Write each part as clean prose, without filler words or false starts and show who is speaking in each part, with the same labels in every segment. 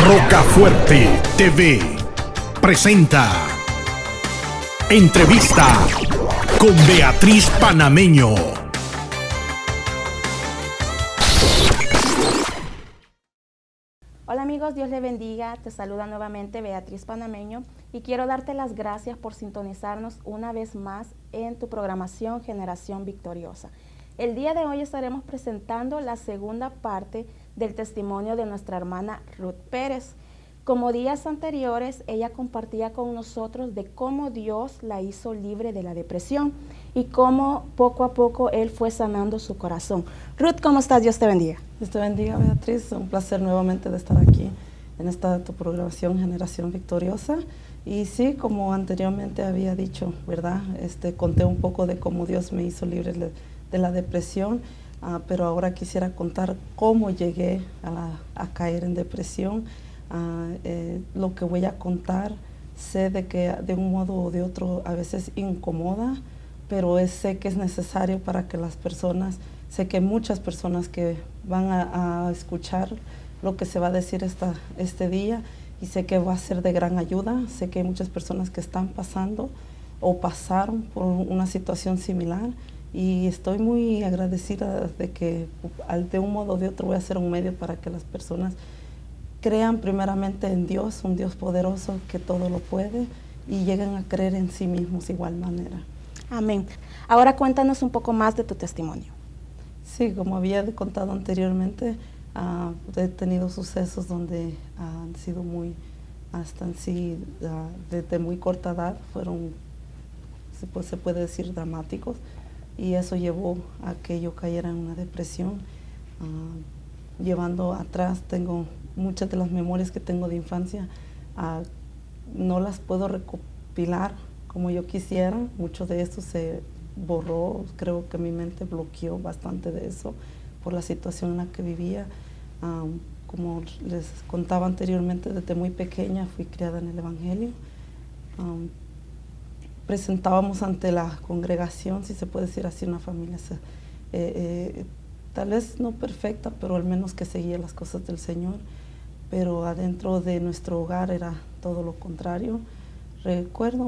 Speaker 1: Rocafuerte TV presenta Entrevista con Beatriz Panameño.
Speaker 2: Hola amigos, Dios les bendiga, te saluda nuevamente Beatriz Panameño y quiero darte las gracias por sintonizarnos una vez más en tu programación Generación Victoriosa. El día de hoy estaremos presentando la segunda parte del testimonio de nuestra hermana Ruth Pérez. Como días anteriores, ella compartía con nosotros de cómo Dios la hizo libre de la depresión y cómo poco a poco Él fue sanando su corazón. Ruth, ¿cómo estás? Dios te bendiga.
Speaker 3: Dios te bendiga, Beatriz. Un placer nuevamente de estar aquí en esta tu programación Generación Victoriosa. Y sí, como anteriormente había dicho, ¿verdad? Conté un poco de cómo Dios me hizo libre de la depresión, pero ahora quisiera contar cómo llegué a caer en depresión. Lo que voy a contar, sé de que de un modo o de otro a veces incomoda, pero sé que es necesario para que las personas, sé que muchas personas que van a escuchar lo que se va a decir este día, y sé que va a ser de gran ayuda. Sé que hay muchas personas que están pasando o pasaron por una situación similar, y estoy muy agradecida de que de un modo o de otro voy a ser un medio para que las personas crean primeramente en Dios, un Dios poderoso que todo lo puede, y lleguen a creer en sí mismos de igual manera.
Speaker 2: Amén. Ahora cuéntanos un poco más de tu testimonio.
Speaker 3: Sí, como había contado anteriormente, he tenido sucesos donde han sido hasta en sí, desde muy corta edad, fueron, se puede decir, dramáticos, y eso llevó a que yo cayera en una depresión. Llevando atrás, tengo muchas de las memorias que tengo de infancia, no las puedo recopilar como yo quisiera. Mucho de esto se borró, creo que mi mente bloqueó bastante de eso por la situación en la que vivía. Como les contaba anteriormente, desde muy pequeña fui criada en el Evangelio. Presentábamos ante la congregación, si se puede decir así, una familia tal vez no perfecta, pero al menos que seguía las cosas del Señor. Pero adentro de nuestro hogar era todo lo contrario. Recuerdo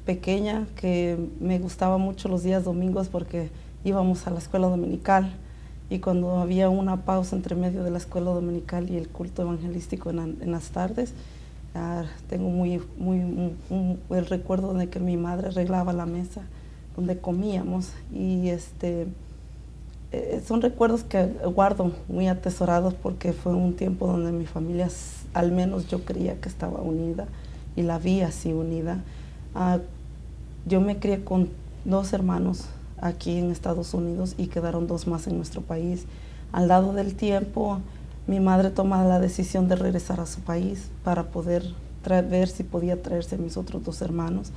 Speaker 3: pequeña que me gustaba mucho los días domingos porque íbamos a la escuela dominical, y cuando había una pausa entre medio de la escuela dominical y el culto evangelístico en las tardes, tengo el recuerdo de que mi madre arreglaba la mesa donde comíamos, y son recuerdos que guardo muy atesorados, porque fue un tiempo donde mi familia, al menos yo creía que estaba unida, y la vi así unida. Yo me crié con 2 hermanos aquí en Estados Unidos y quedaron 2 más en nuestro país. Al dado del tiempo, mi madre toma la decisión de regresar a su país para poder ver si podía traerse a mis otros 2 hermanos,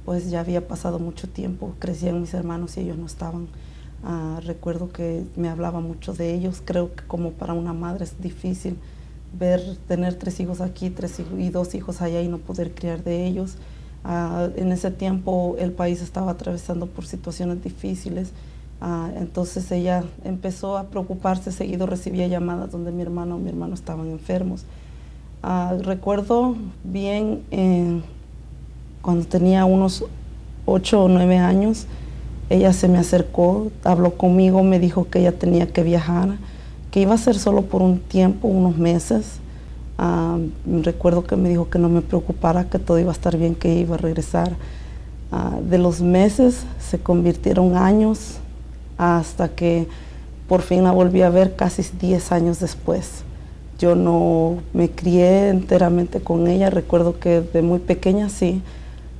Speaker 3: pues ya había pasado mucho tiempo, crecían mis hermanos y ellos no estaban. Recuerdo que me hablaba mucho de ellos. Creo que como para una madre es difícil tener 3 hijos aquí, 3 hijos y 2 hijos allá, y no poder criar de ellos. En ese tiempo el país estaba atravesando por situaciones difíciles, entonces ella empezó a preocuparse. Seguido recibía llamadas donde mi hermano estaban enfermos. Recuerdo bien, cuando tenía unos 8 o 9 años, ella se me acercó, habló conmigo, me dijo que ella tenía que viajar, que iba a ser solo por un tiempo, unos meses. Recuerdo que me dijo que no me preocupara, que todo iba a estar bien, que iba a regresar. De los meses se convirtieron años, hasta que por fin la volví a ver casi 10 años después. Yo no me crié enteramente con ella. Recuerdo que de muy pequeña, sí,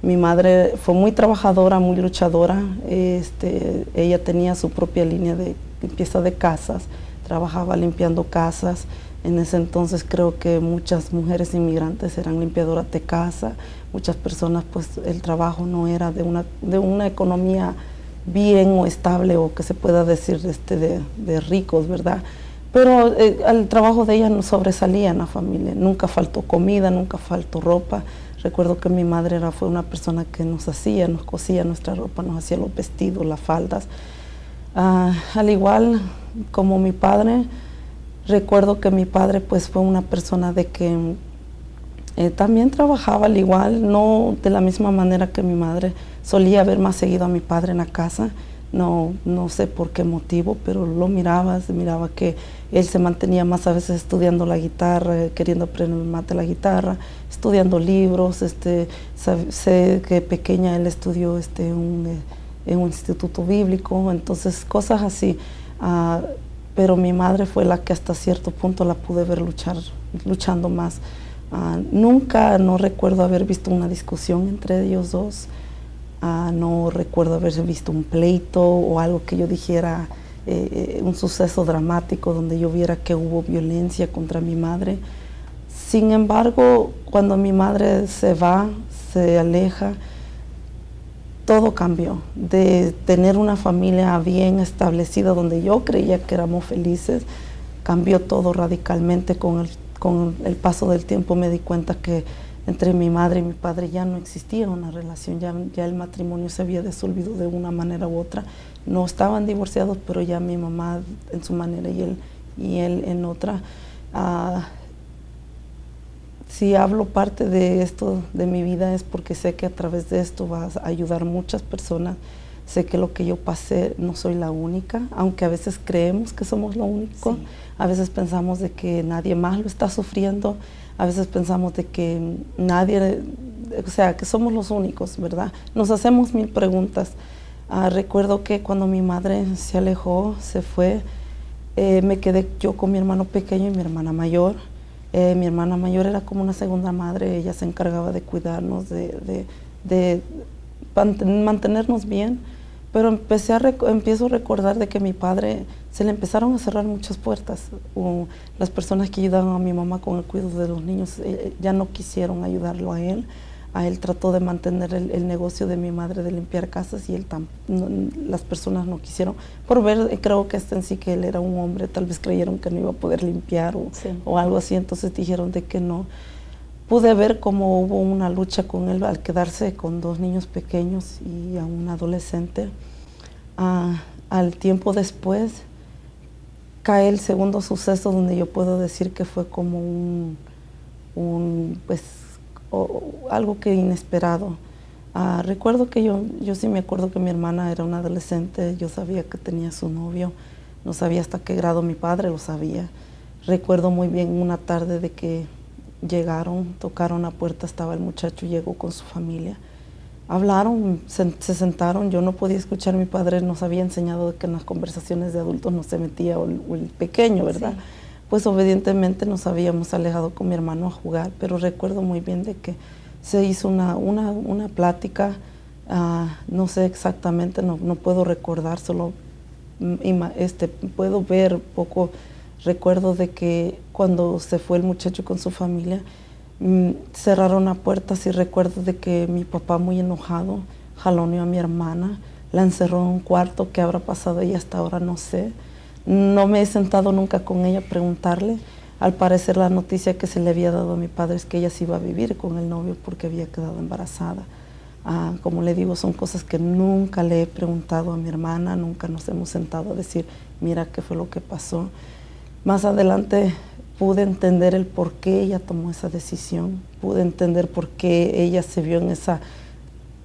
Speaker 3: mi madre fue muy trabajadora, muy luchadora. Ella tenía su propia línea de limpieza de casas, trabajaba limpiando casas. En ese entonces creo que muchas mujeres inmigrantes eran limpiadoras de casa. Muchas personas, pues el trabajo no era de una economía bien o estable, o que se pueda decir de ricos, ¿verdad? Pero el trabajo de ella no sobresalía en la familia. Nunca faltó comida, nunca faltó ropa. Recuerdo que mi madre fue una persona que nos cosía nuestra ropa, nos hacía los vestidos, las faldas. Al igual como mi padre, Recuerdo que mi padre pues fue una persona de que también trabajaba al igual, no de la misma manera que mi madre. Solía ver más seguido a mi padre en la casa, no sé por qué motivo, pero lo miraba, se miraba que él se mantenía más a veces estudiando la guitarra, queriendo aprender más de la guitarra, estudiando libros. Sé que pequeña él estudió en un instituto bíblico, entonces cosas así. Pero mi madre fue la que hasta cierto punto la pude ver luchando más. Nunca, no recuerdo haber visto una discusión entre ellos dos. No recuerdo haber visto un pleito o algo que yo dijera, un suceso dramático donde yo viera que hubo violencia contra mi madre. Sin embargo, cuando mi madre se va, se aleja, todo cambió. De tener una familia bien establecida donde yo creía que éramos felices, cambió todo radicalmente. Con el paso del tiempo me di cuenta que entre mi madre y mi padre ya no existía una relación, ya el matrimonio se había disolvido de una manera u otra. No estaban divorciados, pero ya mi mamá en su manera y él en otra. Si hablo parte de esto de mi vida es porque sé que a través de esto va a ayudar a muchas personas. Sé que lo que yo pasé no soy la única, aunque a veces creemos que somos lo único. Sí. A veces pensamos de que nadie más lo está sufriendo. A veces pensamos de que nadie, o sea, que somos los únicos, ¿verdad? Nos hacemos mil preguntas. Recuerdo que cuando mi madre se alejó, se fue, me quedé yo con mi hermano pequeño y mi hermana mayor. Mi hermana mayor era como una segunda madre, ella se encargaba de cuidarnos, de mantenernos bien, pero empiezo a recordar de que a mi padre se le empezaron a cerrar muchas puertas. Las personas que ayudaban a mi mamá con el cuidado de los niños ya no quisieron ayudarlo a él. A él trató de mantener el negocio de mi madre de limpiar casas y las personas no quisieron. Por ver, creo que en sí que él era un hombre, tal vez creyeron que no iba a poder limpiar o algo así, entonces dijeron de que no. Pude ver cómo hubo una lucha con él al quedarse con 2 niños pequeños y a un adolescente. Al tiempo después cae el segundo suceso donde yo puedo decir que fue como algo que inesperado. Recuerdo que yo sí me acuerdo que mi hermana era una adolescente, yo sabía que tenía su novio, no sabía hasta qué grado mi padre lo sabía. Recuerdo muy bien una tarde de que llegaron, tocaron la puerta, estaba el muchacho, llegó con su familia. Hablaron, se sentaron, yo no podía escuchar, mi padre nos había enseñado que en las conversaciones de adultos no se metía o el pequeño, ¿verdad? Sí. Pues obedientemente nos habíamos alejado con mi hermano a jugar, pero recuerdo muy bien de que se hizo una plática, no sé exactamente, no puedo recordar, solo puedo ver poco. Recuerdo de que cuando se fue el muchacho con su familia, cerraron la puerta. Sí recuerdo de que mi papá, muy enojado, jaloneó a mi hermana, la encerró en un cuarto. ¿Qué habrá pasado ella hasta ahora? No sé. No me he sentado nunca con ella a preguntarle. Al parecer la noticia que se le había dado a mi padre es que ella se iba a vivir con el novio porque había quedado embarazada. Como le digo, son cosas que nunca le he preguntado a mi hermana, nunca nos hemos sentado a decir, mira qué fue lo que pasó. Más adelante pude entender el por qué ella tomó esa decisión, pude entender por qué ella se vio en esa,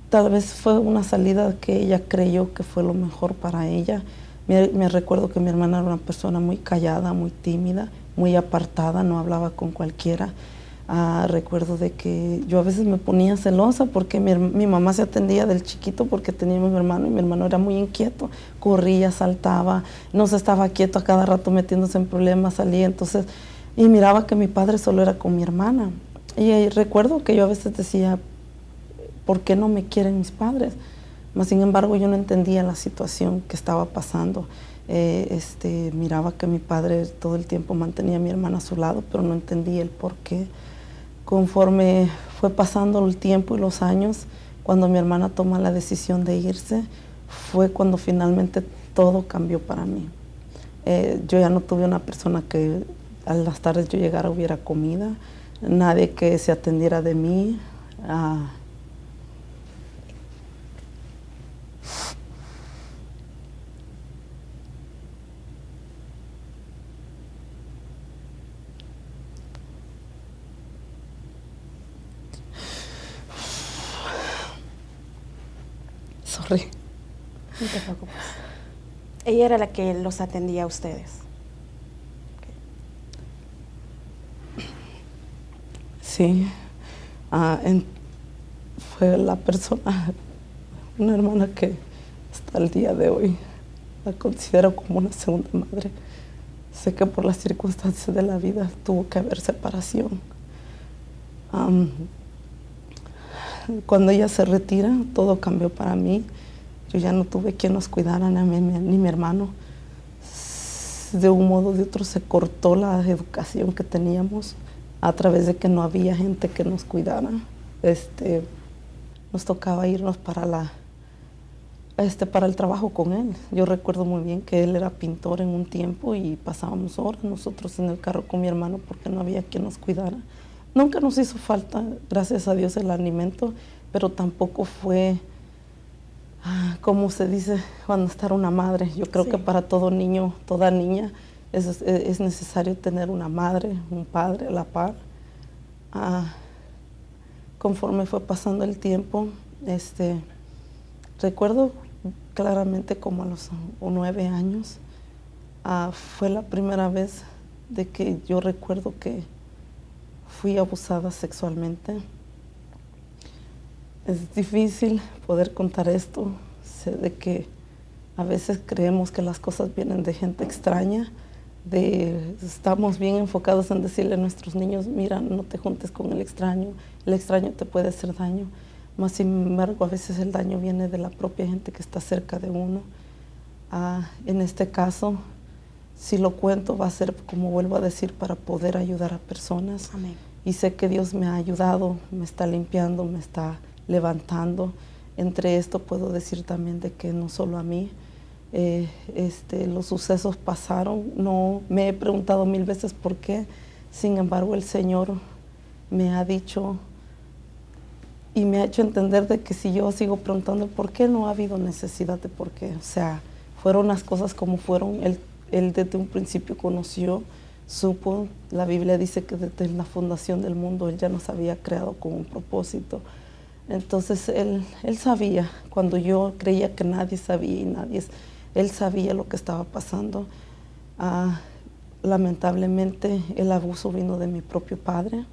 Speaker 3: tal vez fue una salida que ella creyó que fue lo mejor para ella. Me recuerdo que mi hermana era una persona muy callada, muy tímida, muy apartada, no hablaba con cualquiera. Recuerdo de que yo a veces me ponía celosa porque mi mamá se atendía del chiquito porque teníamos mi hermano y mi hermano era muy inquieto, corría, saltaba, no se estaba quieto, a cada rato metiéndose en problemas, salía, entonces, y miraba que mi padre solo era con mi hermana. Y recuerdo que yo a veces decía, ¿por qué no me quieren mis padres? Mas sin embargo yo no entendía la situación que estaba pasando. Miraba que mi padre todo el tiempo mantenía a mi hermana a su lado, pero no entendía el por qué. Conforme fue pasando el tiempo y los años, cuando mi hermana toma la decisión de irse, fue cuando finalmente todo cambió para mí. Yo ya no tuve una persona que a las tardes yo llegara hubiera comida, nadie que se atendiera de mí. sorry.
Speaker 2: No te preocupes. Ella era la que los atendía a ustedes.
Speaker 3: Sí, fue la persona, una hermana que hasta el día de hoy la considero como una segunda madre. Sé que por las circunstancias de la vida tuvo que haber separación. Cuando ella se retira, todo cambió para mí. Yo ya no tuve quien nos cuidara, ni mi hermano. De un modo o de otro se cortó la educación que teníamos a través de que no había gente que nos cuidara. Nos tocaba irnos para el trabajo con él. Yo recuerdo muy bien que él era pintor en un tiempo y pasábamos horas nosotros en el carro con mi hermano porque no había quien nos cuidara. Nunca nos hizo falta, gracias a Dios, el alimento, pero tampoco fue, como se dice, cuando estar una madre. Yo creo que para todo niño, toda niña, es necesario tener una madre, un padre a la par. Conforme fue pasando el tiempo, recuerdo claramente como a los 9 años, fue la primera vez de que yo recuerdo que fui abusada sexualmente. Es difícil poder contar esto. Sé de que a veces creemos que las cosas vienen de gente extraña, estamos bien enfocados en decirle a nuestros niños, mira, no te juntes con el extraño te puede hacer daño. Más sin embargo, a veces el daño viene de la propia gente que está cerca de uno. En este caso, si lo cuento, va a ser, como vuelvo a decir, para poder ayudar a personas.
Speaker 2: Amén.
Speaker 3: Y sé que Dios me ha ayudado, me está limpiando, me está levantando. Entre esto puedo decir también de que no solo a mí, los sucesos pasaron. No me he preguntado 1000 veces por qué. Sin embargo, el Señor me ha dicho y me ha hecho entender de que si yo sigo preguntando por qué, no ha habido necesidad de por qué. O sea, fueron las cosas como fueron. Él desde un principio conoció, supo. La Biblia dice que desde la fundación del mundo Él ya nos había creado con un propósito. Entonces Él sabía, cuando yo creía que nadie sabía Él sabía lo que estaba pasando. Lamentablemente el abuso vino de mi propio padre,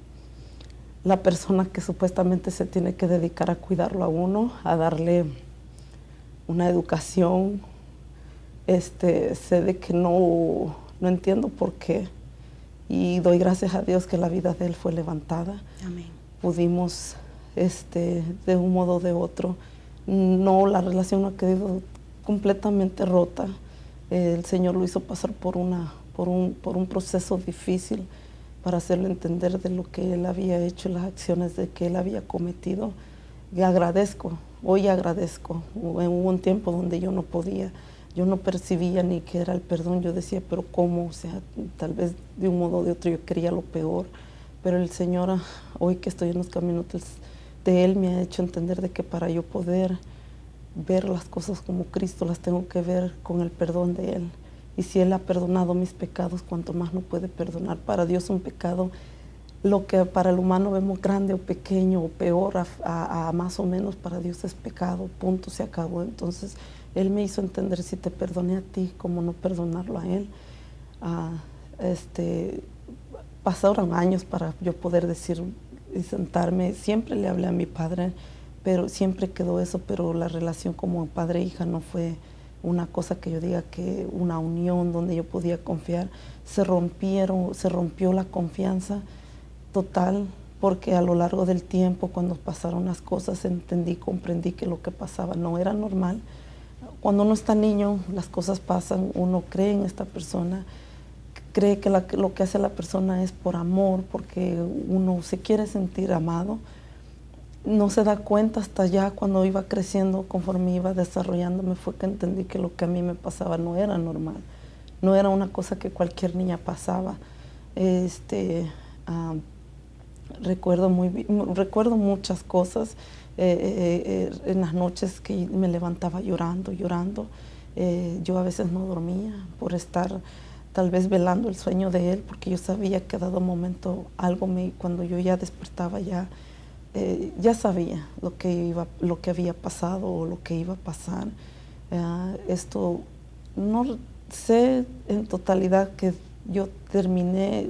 Speaker 3: la persona que supuestamente se tiene que dedicar a cuidarlo a uno, a darle una educación. Sé de que no entiendo por qué, y doy gracias a Dios que la vida de él fue levantada.
Speaker 2: Amén. Pudimos,
Speaker 3: de un modo o de otro, la relación no ha quedado completamente rota. El Señor lo hizo pasar por un proceso difícil para hacerle entender de lo que él había hecho, las acciones de que él había cometido. Y hoy agradezco. Hubo un tiempo donde yo no podía, yo no percibía ni qué era el perdón. Yo decía, pero ¿cómo? O sea, tal vez de un modo o de otro yo quería lo peor. Pero el Señor, hoy que estoy en los caminos de Él, me ha hecho entender de que para yo poder ver las cosas como Cristo, las tengo que ver con el perdón de Él. Y si Él ha perdonado mis pecados, cuanto más no puede perdonar. Para Dios un pecado, lo que para el humano vemos grande o pequeño o peor a más o menos, para Dios es pecado, punto, se acabó. Entonces Él me hizo entender, si te perdoné a ti, ¿cómo no perdonarlo a Él? Pasaron años para yo poder decir y sentarme. Siempre le hablé a mi padre, pero siempre quedó eso, pero la relación como padre e hija no fue una cosa que yo diga que una unión donde yo podía confiar. Se rompió la confianza total, porque a lo largo del tiempo, cuando pasaron las cosas, comprendí que lo que pasaba no era normal. Cuando uno está niño, las cosas pasan, uno cree en esta persona, cree que lo que hace la persona es por amor, porque uno se quiere sentir amado. No se da cuenta hasta ya cuando iba creciendo, conforme iba desarrollándome, fue que entendí que lo que a mí me pasaba no era normal, no era una cosa que cualquier niña pasaba. Recuerdo muchas cosas, en las noches que me levantaba llorando. Yo a veces no dormía por estar tal vez velando el sueño de él, porque yo sabía que a dado momento cuando yo ya despertaba ya, ya sabía lo que había pasado o lo que iba a pasar. Esto no sé en totalidad que yo terminé,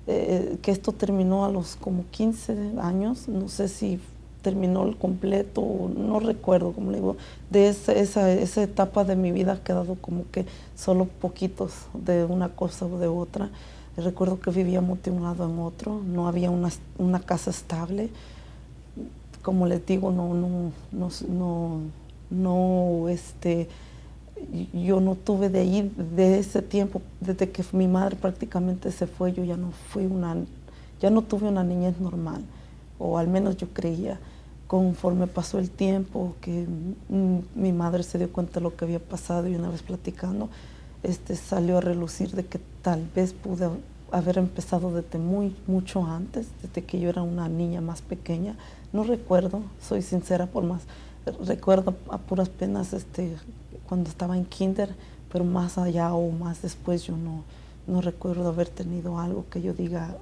Speaker 3: que esto terminó a los como 15 años, no sé si terminó el completo, no recuerdo, como le digo, de esa etapa de mi vida ha quedado como que solo poquitos de una cosa o de otra. Recuerdo que vivíamos de un lado en otro, no había una casa estable. Como les digo, yo no tuve de ahí, de ese tiempo, desde que mi madre prácticamente se fue, yo ya no tuve una niñez normal, o al menos yo creía. Conforme pasó el tiempo, que mi madre se dio cuenta de lo que había pasado y una vez platicando, salió a relucir de que tal vez pude haber empezado desde mucho antes, desde que yo era una niña más pequeña. No recuerdo, soy sincera, recuerdo a puras penas cuando estaba en kinder, pero más allá o más después yo no recuerdo haber tenido algo que yo diga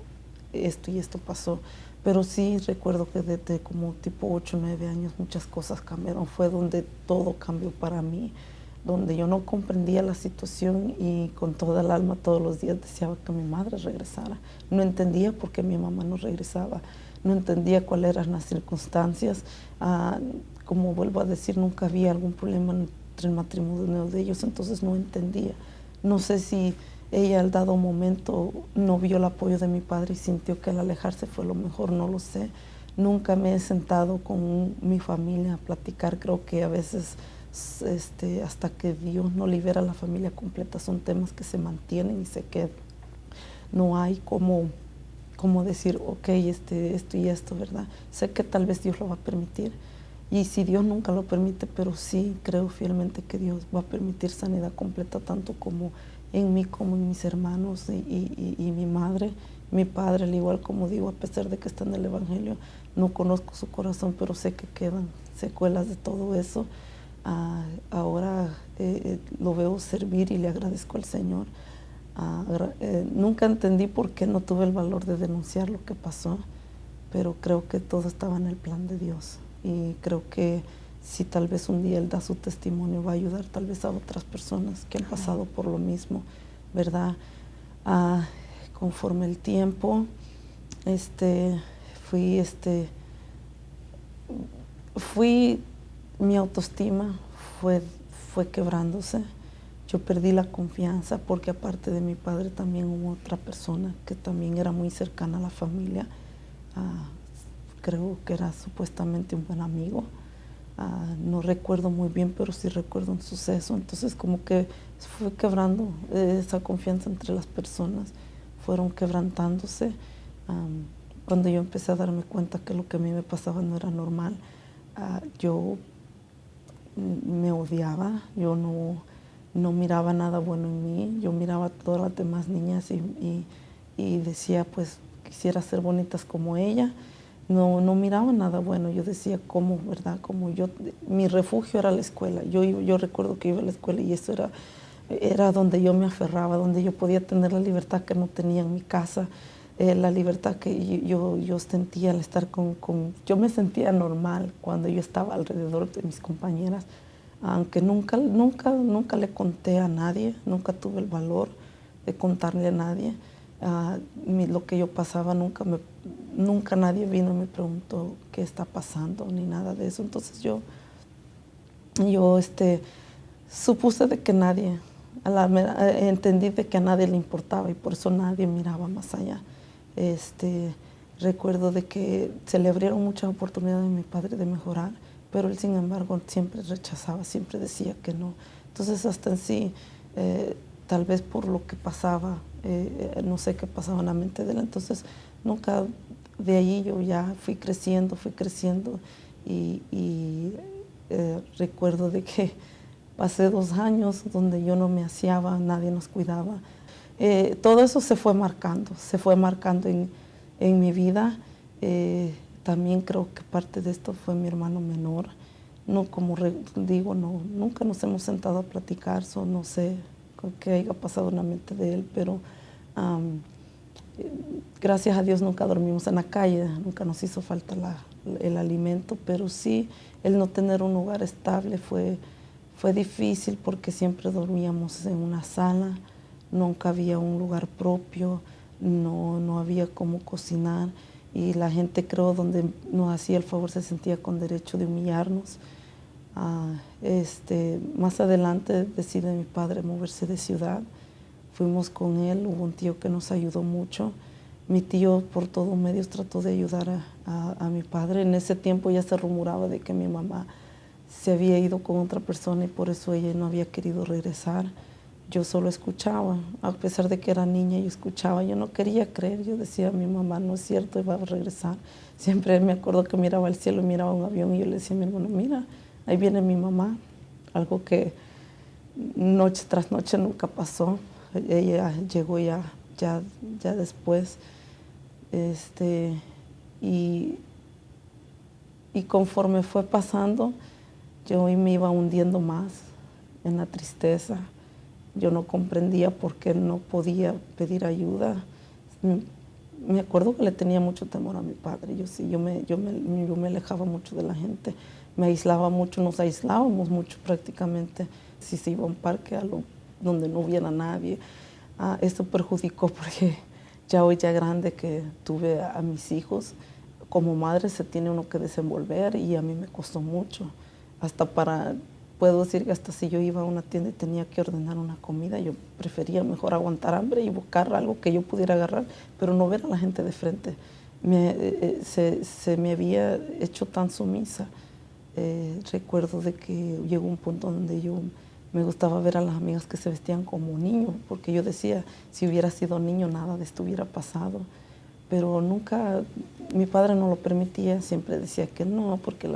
Speaker 3: esto y esto pasó. Pero sí recuerdo que desde como tipo 8 o 9 años muchas cosas cambiaron. Fue donde todo cambió para mí, donde yo no comprendía la situación y con toda el alma todos los días deseaba que mi madre regresara. No entendía por qué mi mamá no regresaba, no entendía cuáles eran las circunstancias. Como vuelvo a decir, nunca había algún problema entre el matrimonio de ellos, entonces no entendía. No sé si ella al dado momento no vio el apoyo de mi padre y sintió que al alejarse fue lo mejor, no lo sé. Nunca me he sentado con mi familia a platicar. Creo que a veces hasta que Dios no libera a la familia completa son temas que se mantienen y se quedan. No hay como decir, ok, esto y esto, ¿verdad? Sé que tal vez Dios lo va a permitir. Y si Dios nunca lo permite, pero sí creo fielmente que Dios va a permitir sanidad completa, tanto como en mí como en mis hermanos y mi madre, mi padre, al igual como digo, a pesar de que está en el Evangelio, no conozco su corazón, pero sé que quedan secuelas de todo eso. Ahora lo veo servir y le agradezco al Señor. Nunca entendí por qué no tuve el valor de denunciar lo que pasó, pero creo que todo estaba en el plan de Dios. Y creo que si tal vez un día Él da su testimonio, va a ayudar tal vez a otras personas que han pasado por lo mismo, ¿verdad? Conforme el tiempo, fui, mi autoestima fue quebrándose. Yo perdí la confianza porque aparte de mi padre también hubo otra persona que también era muy cercana a la familia. Creo que era supuestamente un buen amigo. No recuerdo muy bien, pero sí recuerdo un suceso. Entonces como que fue quebrando esa confianza entre las personas, fueron quebrantándose. Cuando yo empecé a darme cuenta que lo que a mí me pasaba no era normal, yo me odiaba, yo no miraba nada bueno en mí, yo miraba a todas las demás niñas y decía, pues quisiera ser bonitas como ella. No miraba nada bueno. Yo decía, ¿cómo, verdad? Como mi refugio era la escuela. Yo recuerdo que iba a la escuela y eso era donde yo me aferraba, donde yo podía tener la libertad que no tenía en mi casa, la libertad que yo sentía al estar yo me sentía normal cuando yo estaba alrededor de mis compañeras, aunque nunca le conté a nadie, nunca tuve el valor de contarle a nadie. Lo que yo pasaba, nunca nadie vino y me preguntó qué está pasando ni nada de eso. Entonces yo supuse de que entendí de que a nadie le importaba y por eso nadie miraba más allá. Recuerdo de que se le abrieron muchas oportunidades a mi padre de mejorar, pero él sin embargo siempre rechazaba, siempre decía que no. Entonces hasta en sí, tal vez por lo que pasaba, no sé qué pasaba en la mente de él. Entonces nunca, de ahí yo ya fui creciendo y recuerdo de que pasé 2 años donde yo no me aseaba, nadie nos cuidaba. Todo eso se fue marcando en mi vida. También creo que parte de esto fue mi hermano menor. No, como digo, nunca nos hemos sentado a platicar, no sé qué haya pasado en la mente de él, pero Gracias a Dios nunca dormimos en la calle, nunca nos hizo falta el alimento, pero sí el no tener un lugar estable fue difícil porque siempre dormíamos en una sala, nunca había un lugar propio, no había cómo cocinar y la gente, creo, donde nos hacía el favor se sentía con derecho de humillarnos. Más adelante decide mi padre moverse de ciudad, fuimos con él, hubo un tío que nos ayudó mucho. Mi tío por todos medios trató de ayudar a mi padre. En ese tiempo ya se rumoraba de que mi mamá se había ido con otra persona y por eso ella no había querido regresar. Yo solo escuchaba, a pesar de que era niña, yo escuchaba, yo no quería creer, yo decía, mi mamá no es cierto, iba a regresar. Siempre me acuerdo que miraba al cielo, miraba un avión y yo le decía a mi hermano, mira, ahí viene mi mamá, algo que noche tras noche nunca pasó. Ella llegó ya después. Y conforme fue pasando, yo me iba hundiendo más en la tristeza. Yo no comprendía por qué no podía pedir ayuda. Me acuerdo que le tenía mucho temor a mi padre. Yo me alejaba mucho de la gente. Me aislaba mucho, nos aislábamos mucho prácticamente. Si se iba a un parque donde no hubiera nadie. Esto perjudicó porque ya hoy ya grande que tuve a mis hijos, como madre se tiene uno que desenvolver y a mí me costó mucho. Puedo decir que hasta si yo iba a una tienda y tenía que ordenar una comida, yo prefería mejor aguantar hambre y buscar algo que yo pudiera agarrar, pero no ver a la gente de frente. Se me había hecho tan sumisa. Recuerdo de que llegó un punto donde me gustaba ver a las amigas que se vestían como niños, porque yo decía, si hubiera sido niño nada de esto hubiera pasado. Pero nunca, mi padre no lo permitía, siempre decía que no, porque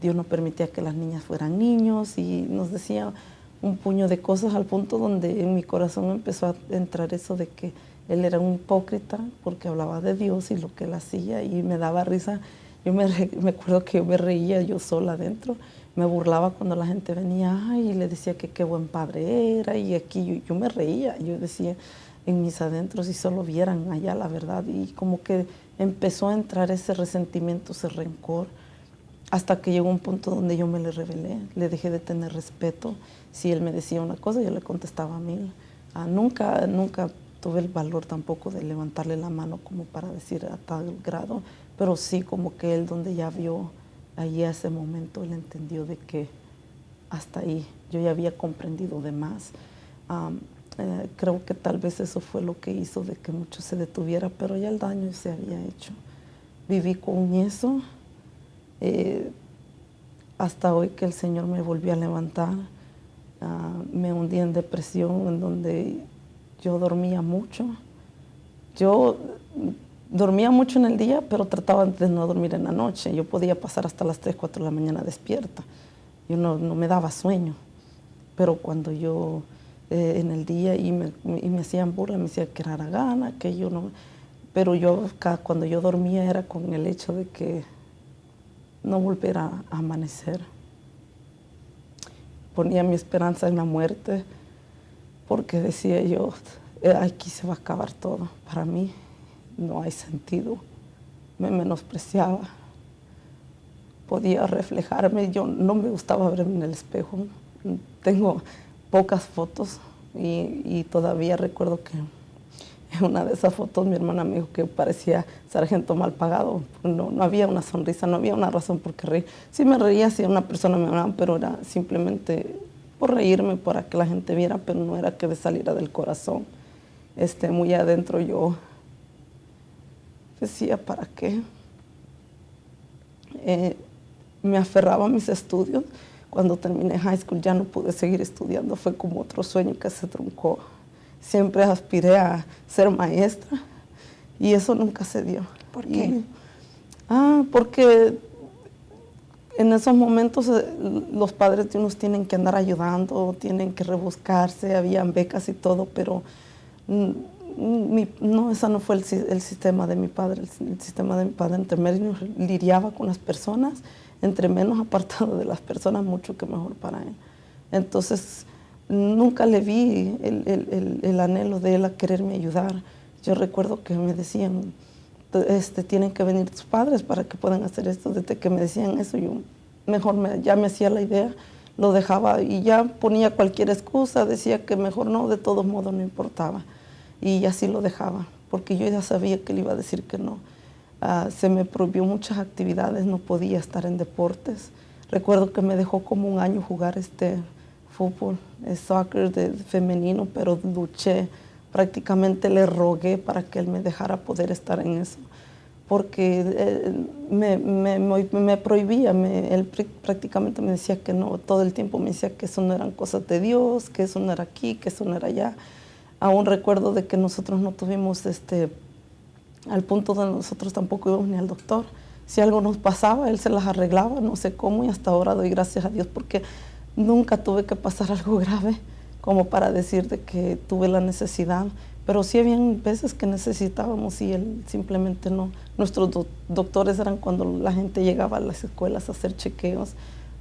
Speaker 3: Dios no permitía que las niñas fueran niños y nos decía un puño de cosas al punto donde en mi corazón empezó a entrar eso de que él era un hipócrita porque hablaba de Dios y lo que él hacía y me daba risa. Me acuerdo que yo me reía yo sola adentro, me burlaba cuando la gente venía y le decía que qué buen padre era y aquí yo me reía, yo decía en mis adentros si solo vieran allá la verdad y como que empezó a entrar ese resentimiento, ese rencor. Hasta que llegó un punto donde yo me le rebelé, le dejé de tener respeto. Si él me decía una cosa, yo le contestaba 1000. Nunca tuve el valor tampoco de levantarle la mano como para decir a tal grado, pero sí como que él donde ya vio, allí a ese momento él entendió de que hasta ahí yo ya había comprendido de más. Creo que tal vez eso fue lo que hizo de que mucho se detuviera, pero ya el daño se había hecho. Viví con eso. Hasta hoy que el Señor me volvió a levantar, me hundí en depresión en donde yo dormía mucho. Yo dormía mucho en el día, pero trataba de no dormir en la noche. Yo podía pasar hasta las 3, 4 de la mañana despierta. Yo no me daba sueño. Pero cuando yo en el día y me hacían burla, me decían que era haragana, que yo no. Pero cuando yo dormía era con el hecho de que no volviera a amanecer. Ponía mi esperanza en la muerte porque decía yo, aquí se va a acabar todo. Para mí no hay sentido. Me menospreciaba. Podía reflejarme. Yo no me gustaba verme en el espejo. Tengo pocas fotos y todavía recuerdo que en una de esas fotos mi hermana me dijo que parecía sargento mal pagado. No había una sonrisa, no había una razón por qué reír. Sí me reía si una persona me hablaba, pero era simplemente por reírme, para que la gente viera, pero no era que saliera del corazón. Muy adentro yo decía, ¿para qué? Me aferraba a mis estudios. Cuando terminé high school ya no pude seguir estudiando, fue como otro sueño que se truncó. Siempre aspiré a ser maestra y eso nunca se dio.
Speaker 2: ¿Por qué?
Speaker 3: Porque en esos momentos los padres de unos tienen que andar ayudando, tienen que rebuscarse, habían becas y todo, pero no, ese no fue el sistema de mi padre. El sistema de mi padre, entre menos lidiaba con las personas, entre menos apartado de las personas, mucho que mejor para él. Entonces, nunca le vi el anhelo de él a quererme ayudar. Yo recuerdo que me decían, tienen que venir tus padres para que puedan hacer esto. Desde que me decían eso, yo mejor ya me hacía la idea, lo dejaba y ya ponía cualquier excusa, decía que mejor no, de todos modos no importaba. Y así lo dejaba, porque yo ya sabía que le iba a decir que no. Se me prohibió muchas actividades, no podía estar en deportes. Recuerdo que me dejó como un año jugar fútbol, soccer femenino, pero luché, prácticamente le rogué para que él me dejara poder estar en eso, porque me prohibía, él prácticamente me decía que no, todo el tiempo me decía que eso no eran cosas de Dios, que eso no era aquí, que eso no era allá. Aún recuerdo de que nosotros no tuvimos, al punto de nosotros tampoco íbamos ni al doctor. Si algo nos pasaba, él se las arreglaba, no sé cómo, y hasta ahora doy gracias a Dios porque nunca tuve que pasar algo grave como para decir de que tuve la necesidad. Pero sí habían veces que necesitábamos y él simplemente no. Nuestros doctores eran cuando la gente llegaba a las escuelas a hacer chequeos.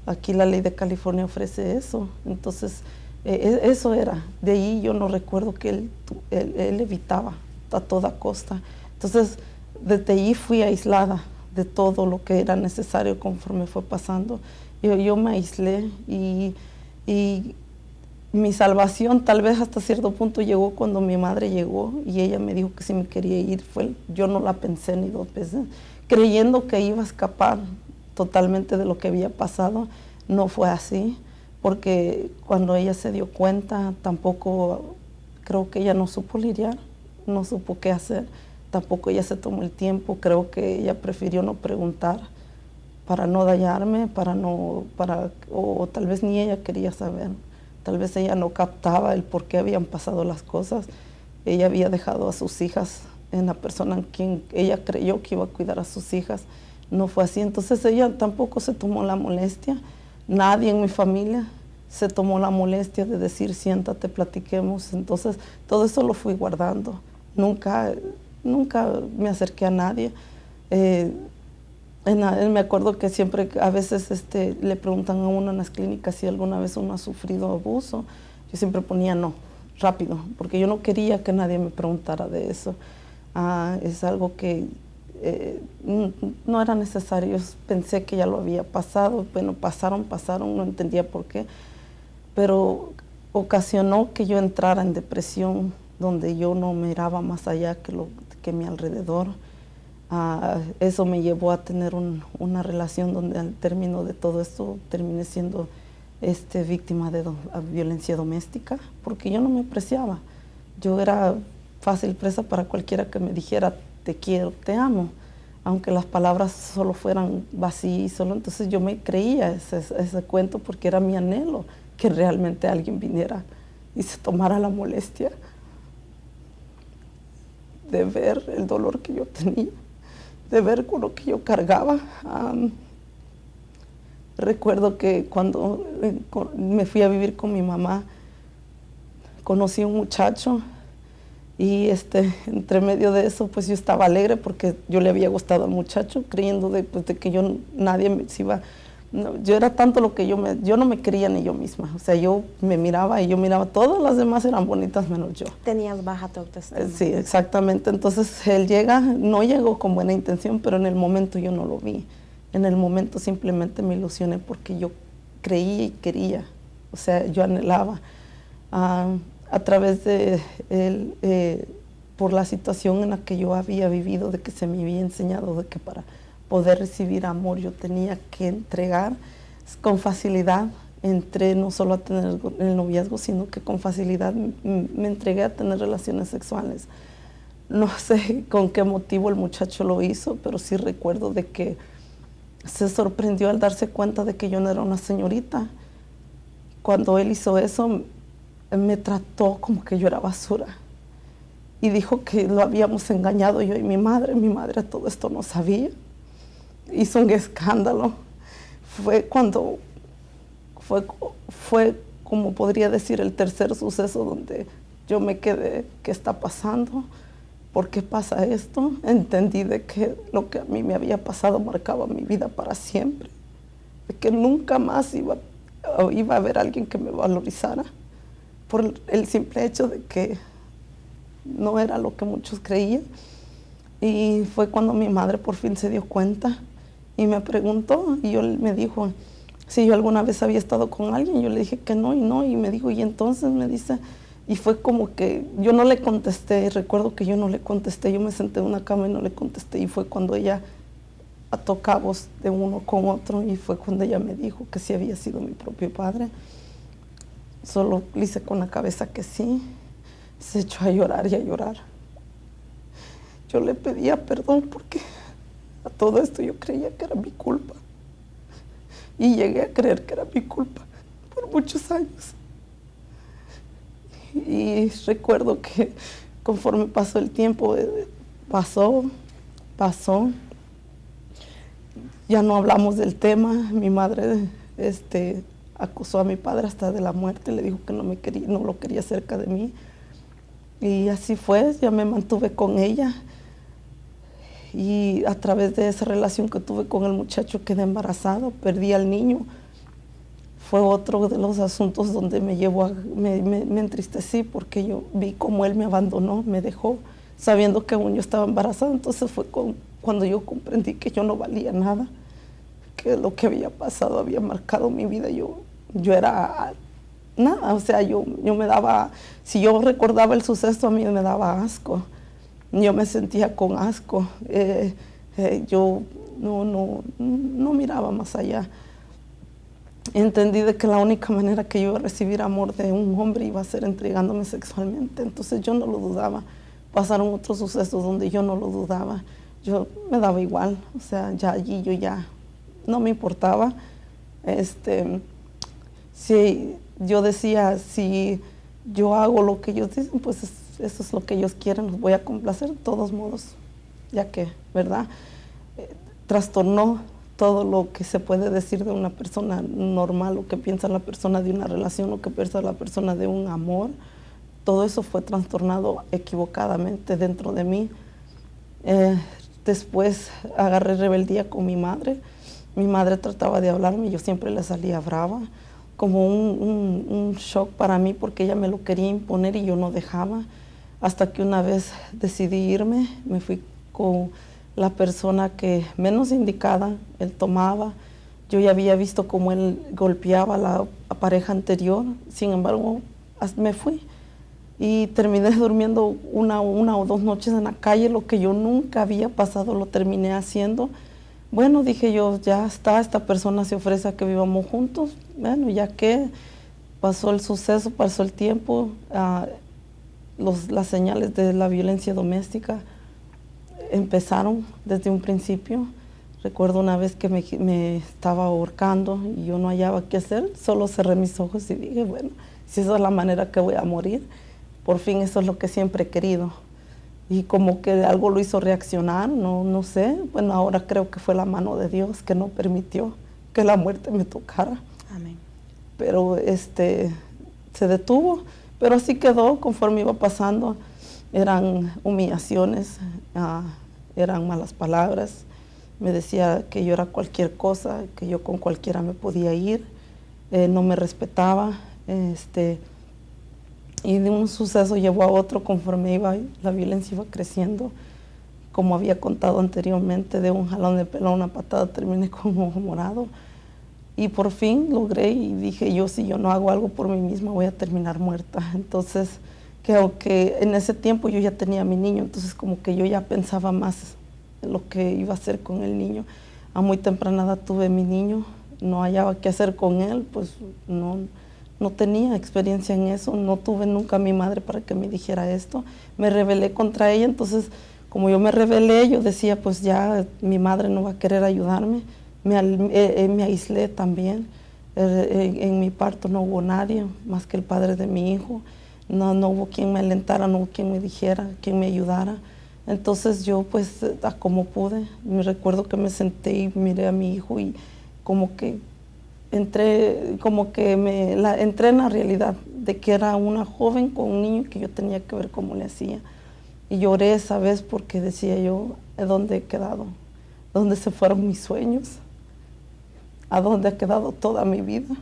Speaker 3: Aquí la ley de California ofrece eso. Entonces, eso era. De ahí yo no recuerdo que él evitaba a toda costa. Entonces, desde ahí fui aislada de todo lo que era necesario conforme fue pasando. Yo me aislé y mi salvación tal vez hasta cierto punto llegó cuando mi madre llegó y ella me dijo que si me quería ir. Yo no la pensé ni dos veces, creyendo que iba a escapar totalmente de lo que había pasado. No fue así, porque cuando ella se dio cuenta, tampoco, creo que ella no supo lidiar, no supo qué hacer. Tampoco ella se tomó el tiempo, creo que ella prefirió no preguntar para no dañarme, o tal vez ni ella quería saber. Tal vez ella no captaba el por qué habían pasado las cosas. Ella había dejado a sus hijas en la persona en quien ella creyó que iba a cuidar a sus hijas. No fue así, entonces ella tampoco se tomó la molestia. Nadie en mi familia se tomó la molestia de decir, siéntate, platiquemos. Entonces, todo eso lo fui guardando. Nunca me acerqué a nadie. Me acuerdo que siempre, a veces le preguntan a uno en las clínicas si alguna vez uno ha sufrido abuso. Yo siempre ponía no, rápido, porque yo no quería que nadie me preguntara de eso. Es algo que no era necesario. Yo pensé que ya lo había pasado. Bueno, pasaron, no entendía por qué. Pero ocasionó que yo entrara en depresión, donde yo no miraba más allá que mi alrededor. Eso me llevó a tener una relación donde al término de todo esto terminé siendo víctima de violencia doméstica, porque yo no me apreciaba. Yo era fácil presa para cualquiera que me dijera te quiero, te amo, aunque las palabras solo fueran vacías, entonces yo me creía ese cuento, porque era mi anhelo que realmente alguien viniera y se tomara la molestia de ver el dolor que yo tenía, de ver con lo que yo cargaba. Recuerdo que cuando me fui a vivir con mi mamá, conocí a un muchacho y entre medio de eso, pues yo estaba alegre porque yo le había gustado al muchacho, creyendo de que nadie me iba. No, yo era tanto lo que yo no me quería ni yo misma. O sea, yo me miraba y yo miraba, todas las demás eran bonitas menos yo.
Speaker 2: Tenías baja tu autoestima.
Speaker 3: Sí, exactamente. Entonces él no llegó con buena intención, pero en el momento yo no lo vi. En el momento simplemente me ilusioné porque yo creía y quería. O sea, yo anhelaba. A través de él, por la situación en la que yo había vivido, de que se me había enseñado de que para poder recibir amor yo tenía que entregar con facilidad. Entré no solo a tener el noviazgo, sino que con facilidad me entregué a tener relaciones sexuales. No sé con qué motivo el muchacho lo hizo, pero sí recuerdo de que se sorprendió al darse cuenta de que yo no era una señorita. Cuando él hizo eso, me trató como que yo era basura y dijo que lo habíamos engañado yo y mi madre. Mi madre todo esto no sabía. Hizo un escándalo. Fue como podría decir el tercer suceso donde yo me quedé, ¿qué está pasando? ¿Por qué pasa esto? Entendí de que lo que a mí me había pasado marcaba mi vida para siempre, de que nunca más iba a haber alguien que me valorizara por el simple hecho de que no era lo que muchos creían. Y fue cuando mi madre por fin se dio cuenta y me preguntó, y me dijo si yo alguna vez había estado con alguien. Yo le dije que no, y me dijo, y entonces me dice, y fue como que yo no le contesté. Recuerdo que yo no le contesté, yo me senté en una cama y no le contesté, y fue cuando ella ató cabos de uno con otro, y fue cuando ella me dijo que sí había sido mi propio padre. Solo le hice con la cabeza que sí. Se echó a llorar y a llorar. Yo le pedía perdón porque a todo esto yo creía que era mi culpa. Y llegué a creer que era mi culpa por muchos años. Y recuerdo que conforme pasó el tiempo, pasó. Ya no hablamos del tema. Mi madre acusó a mi padre hasta de la muerte. Le dijo que no lo quería cerca de mí. Y así fue, ya me mantuve con ella. Y a través de esa relación que tuve con el muchacho quedé embarazada, perdí al niño. Fue otro de los asuntos donde me entristecí, porque yo vi cómo él me abandonó, me dejó, sabiendo que aún yo estaba embarazada. Entonces fue cuando yo comprendí que yo no valía nada, que lo que había pasado había marcado mi vida. Yo era nada, o sea, yo me daba, si yo recordaba el suceso, a mí me daba asco. Yo me sentía con asco. Yo no miraba más allá. Entendí de que la única manera que yo iba a recibir amor de un hombre iba a ser entregándome sexualmente. Entonces yo no lo dudaba. Pasaron otros sucesos donde yo no lo dudaba. Yo me daba igual, o sea, ya allí yo ya no me importaba. Si yo decía, si yo hago lo que ellos dicen, pues eso es lo que ellos quieren, los voy a complacer de todos modos, ya que, ¿verdad? Trastornó todo lo que se puede decir de una persona normal, lo que piensa la persona de una relación, lo que piensa la persona de un amor. Todo eso fue trastornado equivocadamente dentro de mí. Después agarré rebeldía con mi madre. Mi madre trataba de hablarme y yo siempre le salía brava, como un shock para mí, porque ella me lo quería imponer y yo no dejaba. Hasta que una vez decidí irme, me fui con la persona que menos indicada. Él tomaba, yo ya había visto cómo él golpeaba a la pareja anterior. Sin embargo, me fui y terminé durmiendo una o dos noches en la calle. Lo que yo nunca había pasado lo terminé haciendo. Bueno, dije yo, ya está, esta persona se ofrece a que vivamos juntos. Bueno, ya que pasó el suceso, pasó el tiempo, las señales de la violencia doméstica empezaron desde un principio. Recuerdo una vez que me estaba ahorcando y yo no hallaba qué hacer, solo cerré mis ojos y dije, bueno, si esa es la manera que voy a morir, por fin eso es lo que siempre he querido. Y como que algo lo hizo reaccionar, no sé. Bueno, ahora creo que fue la mano de Dios que no permitió que la muerte me tocara.
Speaker 2: Amén.
Speaker 3: Pero se detuvo, pero así quedó conforme iba pasando. Eran humillaciones, eran malas palabras. Me decía que yo era cualquier cosa, que yo con cualquiera me podía ir. No me respetaba. Y de un suceso llevó a otro conforme la violencia iba creciendo. Como había contado anteriormente, de un jalón de pelo a una patada terminé con un ojo morado. Y por fin logré y dije yo, si yo no hago algo por mí misma, voy a terminar muerta. Entonces, que aunque en ese tiempo yo ya tenía a mi niño, entonces como que yo ya pensaba más en lo que iba a hacer con el niño. A muy temprana edad tuve mi niño, no hallaba qué hacer con él, pues no tenía experiencia en eso, no tuve nunca a mi madre para que me dijera esto. Me rebelé contra ella, entonces como yo me rebelé, yo decía, pues ya mi madre no va a querer ayudarme. Me aislé también. En mi parto no hubo nadie más que el padre de mi hijo. No hubo quien me alentara, no hubo quien me dijera, quien me ayudara. Entonces yo pues como pude, me recuerdo que me senté y miré a mi hijo y como que entré en la realidad de que era una joven con un niño que yo tenía que ver cómo le hacía. Y lloré esa vez porque decía yo, ¿a dónde he quedado? ¿Dónde se fueron mis sueños? ¿A dónde ha quedado toda mi vida?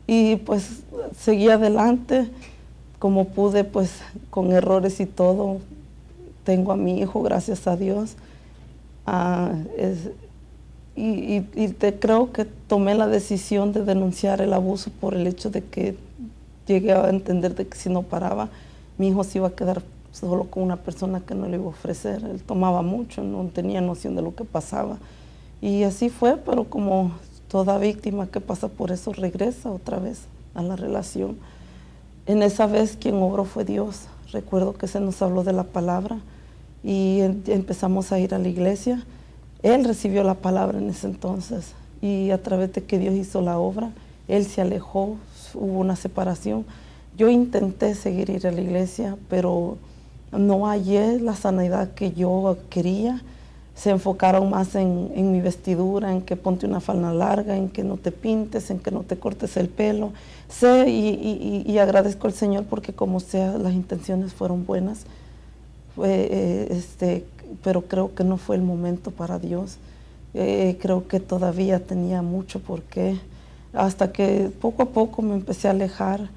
Speaker 3: Y pues seguí adelante. como pude, pues con errores y todo, tengo a mi hijo, gracias a Dios. Creo que tomé la decisión de denunciar el abuso por el hecho de que llegué a entender de que si no paraba, mi hijo se iba a quedar solo con una persona que no le iba a ofrecer. Él tomaba mucho, no tenía noción de lo que pasaba. Y así fue, pero como toda víctima que pasa por eso regresa otra vez a la relación. En esa vez quien obró fue Dios. Recuerdo que se nos habló de la palabra y empezamos a ir a la iglesia. Él recibió la palabra en ese entonces y a través de que Dios hizo la obra, él se alejó, hubo una separación. Yo intenté seguir ir a la iglesia, pero no hallé la sanidad que yo quería. Se enfocaron más en mi vestidura, en que ponte una falda larga, en que no te pintes, en que no te cortes el pelo. Sé y agradezco al Señor porque como sea, las intenciones fueron buenas. Pero creo que no fue el momento para Dios. Creo que todavía tenía mucho por qué. Hasta que poco a poco me empecé a alejar.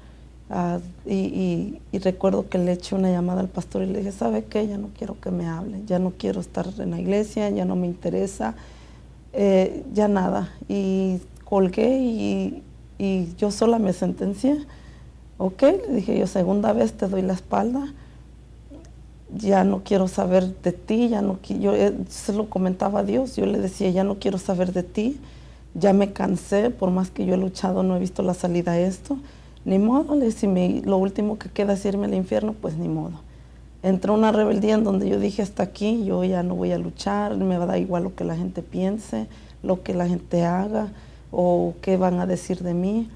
Speaker 3: Y recuerdo que le eché una llamada al pastor y le dije, ¿sabe qué? Ya no quiero que me hable, ya no quiero estar en la iglesia, ya no me interesa, ya nada. Y colgué y yo sola me sentencié. Ok, le dije yo, segunda vez te doy la espalda, ya no quiero saber de ti, yo se lo comentaba a Dios, yo le decía, ya no quiero saber de ti, ya me cansé, por más que yo he luchado, no he visto la salida a esto. Ni modo, si lo último que queda es irme al infierno, pues ni modo. Entró una rebeldía en donde yo dije, hasta aquí, yo ya no voy a luchar, me va a dar igual lo que la gente piense, lo que la gente haga, o qué van a decir de mí.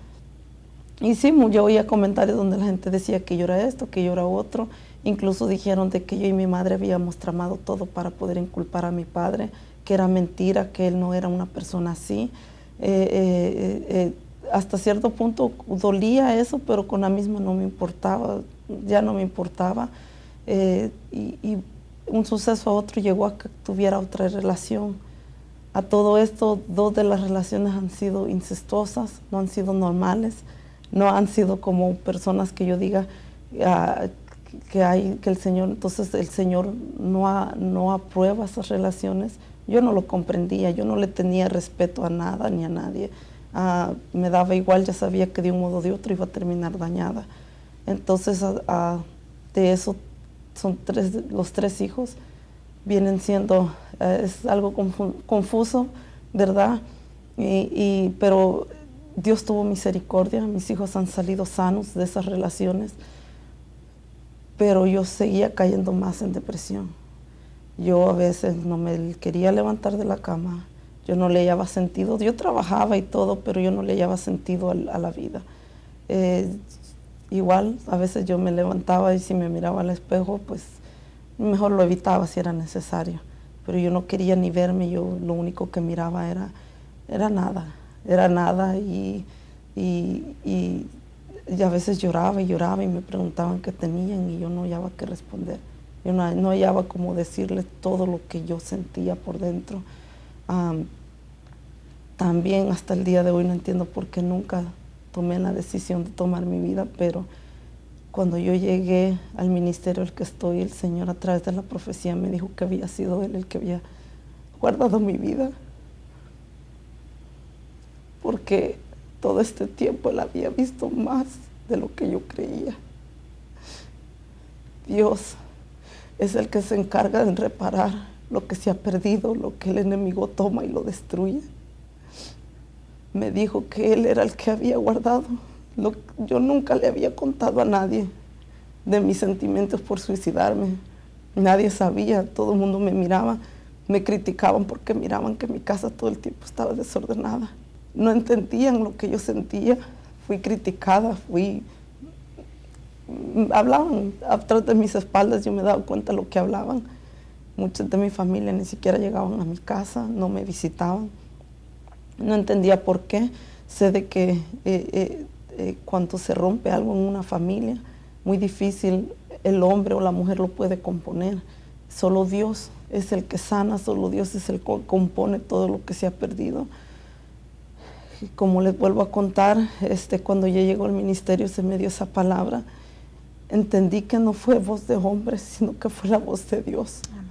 Speaker 3: Y sí, yo oía comentarios donde la gente decía que yo era esto, que yo era otro. Incluso dijeron de que yo y mi madre habíamos tramado todo para poder inculpar a mi padre, que era mentira, que él no era una persona así. Hasta cierto punto dolía eso, pero con la misma no me importaba, ya no me importaba. Y un suceso a otro llegó a que tuviera otra relación. A todo esto, 2 de las relaciones han sido incestuosas, no han sido normales, no han sido como personas que yo diga que el Señor, entonces el Señor no aprueba esas relaciones. Yo no lo comprendía, yo no le tenía respeto a nada ni a nadie. Me daba igual, ya sabía que de un modo o de otro iba a terminar dañada. Entonces, de eso son los 3 hijos, vienen siendo, es algo confuso, ¿verdad? Pero Dios tuvo misericordia, mis hijos han salido sanos de esas relaciones, pero yo seguía cayendo más en depresión. Yo a veces no me quería levantar de la cama. Yo no le hallaba sentido, yo trabajaba y todo, pero yo no le hallaba sentido a la vida. Igual, a veces yo me levantaba y si me miraba al espejo, pues mejor lo evitaba si era necesario. Pero yo no quería ni verme, yo lo único que miraba era nada y a veces lloraba y me preguntaban qué tenían y yo no hallaba qué responder. Yo no hallaba cómo decirles todo lo que yo sentía por dentro. También hasta el día de hoy no entiendo por qué nunca tomé la decisión de tomar mi vida, pero cuando yo llegué al ministerio al que estoy, el Señor a través de la profecía me dijo que había sido Él el que había guardado mi vida, porque todo este tiempo Él había visto más de lo que yo creía. Dios es el que se encarga de reparar lo que se ha perdido, lo que el enemigo toma y lo destruye. Me dijo que Él era el que había guardado. Yo nunca le había contado a nadie de mis sentimientos por suicidarme. Nadie sabía, todo el mundo me miraba, me criticaban porque miraban que mi casa todo el tiempo estaba desordenada. No entendían lo que yo sentía, fui criticada, hablaban atrás de mis espaldas, yo me daba cuenta de lo que hablaban. Muchos de mi familia ni siquiera llegaban a mi casa, no me visitaban. No entendía por qué. Sé de que cuando se rompe algo en una familia, muy difícil el hombre o la mujer lo puede componer. Solo Dios es el que sana, solo Dios es el que compone todo lo que se ha perdido. Y como les vuelvo a contar, cuando yo llego al ministerio se me dio esa palabra entendí que no fue voz de hombre, sino que fue la voz de Dios.
Speaker 2: Amén.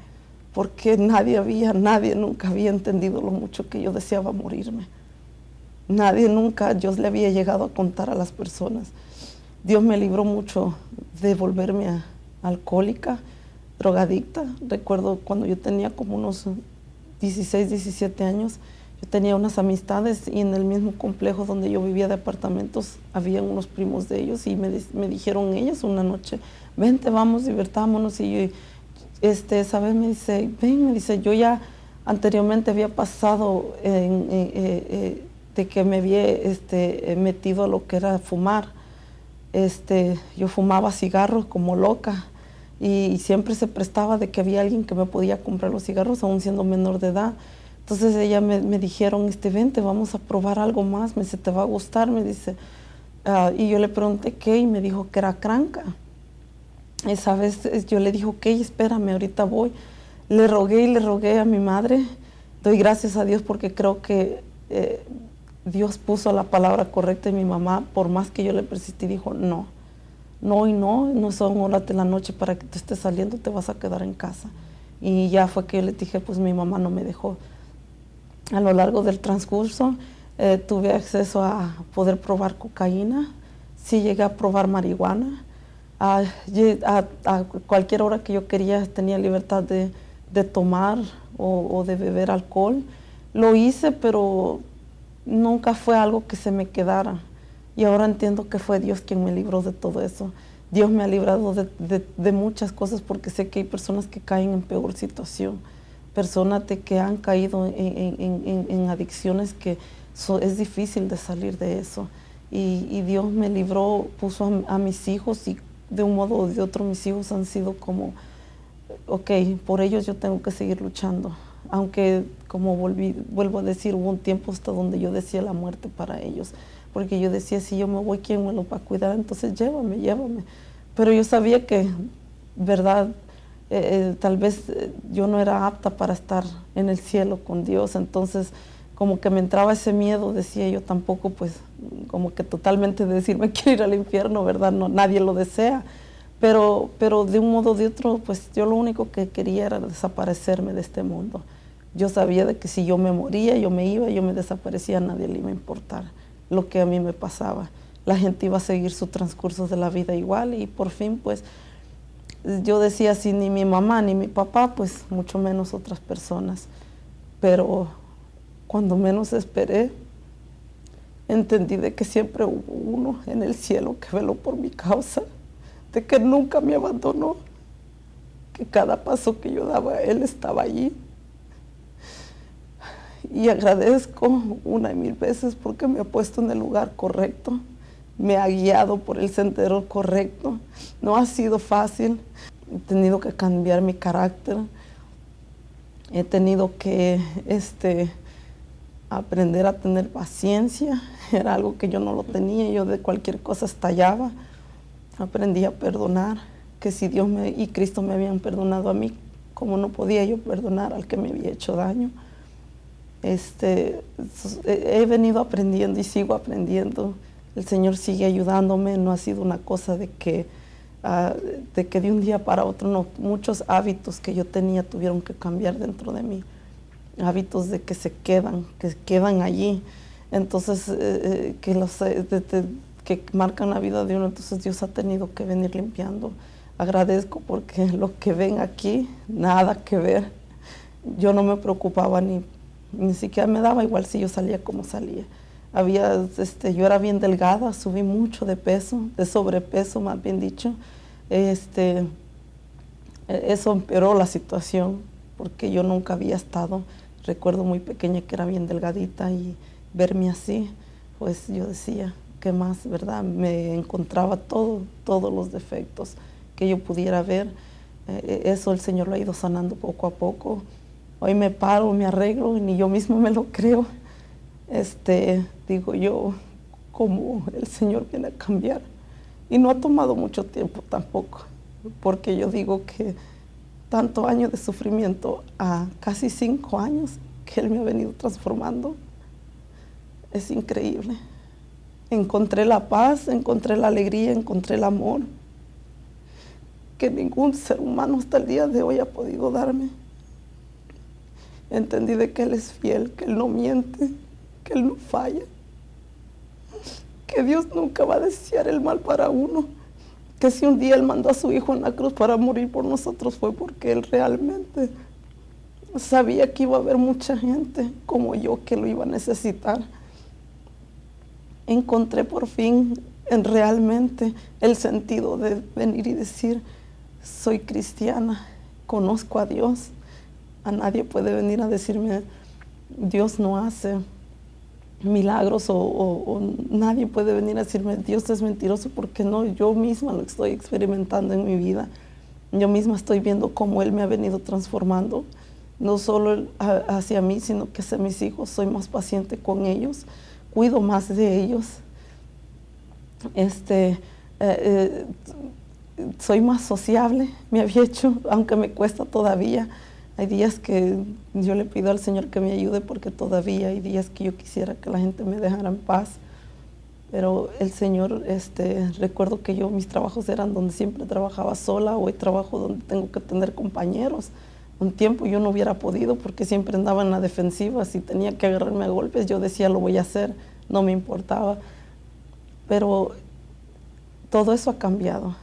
Speaker 3: Porque nadie nunca había entendido lo mucho que yo deseaba morirme. Nadie nunca, yo le había llegado a contar a las personas. Dios me libró mucho de volverme alcohólica, drogadicta. Recuerdo cuando yo tenía como unos 16, 17 años, yo tenía unas amistades y en el mismo complejo donde yo vivía de apartamentos, había unos primos de ellos y me dijeron ellos una noche, vente, vamos, divertámonos. Y yo, esa vez me dice, ven, me dice, yo ya anteriormente había pasado de que me había metido a lo que era fumar. Yo fumaba cigarros como loca y siempre se prestaba de que había alguien que me podía comprar los cigarros aún siendo menor de edad. Entonces ella me dijeron, vente, vamos a probar algo más, me dice, te va a gustar, me dice. Y yo le pregunté qué y me dijo que era cranca. Esa vez yo le dije, ok, espérame, ahorita voy. Le rogué a mi madre. Doy gracias a Dios porque creo que Dios puso la palabra correcta en mi mamá. Por más que yo le persistí, dijo, no son horas de la noche para que te estés saliendo, te vas a quedar en casa. Y ya fue que yo le dije, pues mi mamá no me dejó. A lo largo del transcurso tuve acceso a poder probar cocaína. Sí llegué a probar marihuana. A cualquier hora que yo quería tenía libertad de tomar o de beber alcohol. Lo hice, pero nunca fue algo que se me quedara. Y ahora entiendo que fue Dios quien me libró de todo eso. Dios me ha librado de muchas cosas porque sé que hay personas que caen en peor situación. Personas que han caído en adicciones que es difícil de salir de eso. Y Dios me libró, puso a mis hijos y de un modo o de otro mis hijos han sido como, ok, por ellos yo tengo que seguir luchando. Aunque, como vuelvo a decir, hubo un tiempo hasta donde yo decía la muerte para ellos. Porque yo decía, si yo me voy, ¿quién me lo va a cuidar? Entonces llévame. Pero yo sabía que, verdad, tal vez yo no era apta para estar en el cielo con Dios. Entonces, como que me entraba ese miedo, decía yo tampoco, pues, como que totalmente de decir, me quiero ir al infierno, ¿verdad? No, nadie lo desea. Pero de un modo o de otro, pues, yo lo único que quería era desaparecerme de este mundo. Yo sabía de que si yo me moría, yo me desaparecía, a nadie le iba a importar lo que a mí me pasaba. La gente iba a seguir su transcurso de la vida igual y por fin, pues, yo decía, si ni mi mamá ni mi papá, pues mucho menos otras personas. Pero cuando menos esperé, entendí de que siempre hubo uno en el cielo que veló por mi causa, de que nunca me abandonó, que cada paso que yo daba, Él estaba allí. Y agradezco una y mil veces porque me ha puesto en el lugar correcto, me ha guiado por el sendero correcto. No ha sido fácil, he tenido que cambiar mi carácter, he tenido que aprender a tener paciencia, era algo que yo no lo tenía, yo de cualquier cosa estallaba. Aprendí a perdonar, que si Dios y Cristo me habían perdonado a mí, ¿cómo no podía yo perdonar al que me había hecho daño? He venido aprendiendo y sigo aprendiendo. El Señor sigue ayudándome, no ha sido una cosa de que de un día para otro, no. Muchos hábitos que yo tenía tuvieron que cambiar dentro de mí. Hábitos de que quedan allí. Entonces, que marcan la vida de uno, entonces Dios ha tenido que venir limpiando. Agradezco porque lo que ven aquí, nada que ver. Yo no me preocupaba ni siquiera me daba igual si yo salía como salía. Yo era bien delgada, subí mucho de peso, de sobrepeso más bien dicho. Eso empeoró la situación porque yo nunca había estado, recuerdo muy pequeña que era bien delgadita y verme así, pues yo decía, ¿qué más, verdad? Me encontraba todos los defectos que yo pudiera ver. Eso el Señor lo ha ido sanando poco a poco. Hoy me paro, me arreglo y ni yo mismo me lo creo. Digo yo, cómo el Señor viene a cambiar. Y no ha tomado mucho tiempo tampoco, porque yo digo que tanto año de sufrimiento a casi 5 años que Él me ha venido transformando, es increíble. Encontré la paz, encontré la alegría, encontré el amor. que ningún ser humano hasta el día de hoy ha podido darme. Entendí de que Él es fiel, que Él no miente, que Él no falla, que Dios nunca va a desear el mal para uno, que si un día Él mandó a su Hijo en la cruz para morir por nosotros fue porque Él realmente sabía que iba a haber mucha gente como yo que lo iba a necesitar. Encontré por fin realmente el sentido de venir y decir, soy cristiana, conozco a Dios. A nadie puede venir a decirme, Dios no hace milagros o nadie puede venir a decirme, Dios es mentiroso, porque no, yo misma lo estoy experimentando en mi vida. Yo misma estoy viendo cómo Él me ha venido transformando, no solo hacia mí, sino que hacia mis hijos. Soy más paciente con ellos, cuido más de ellos. Soy más sociable, me había hecho, aunque me cuesta todavía. Hay días que yo le pido al Señor que me ayude porque todavía hay días que yo quisiera que la gente me dejara en paz. Pero el Señor, recuerdo que mis trabajos eran donde siempre trabajaba sola. Hoy trabajo donde tengo que tener compañeros. Un tiempo yo no hubiera podido porque siempre andaba en la defensiva. Si tenía que agarrarme a golpes, yo decía lo voy a hacer, no me importaba. Pero todo eso ha cambiado.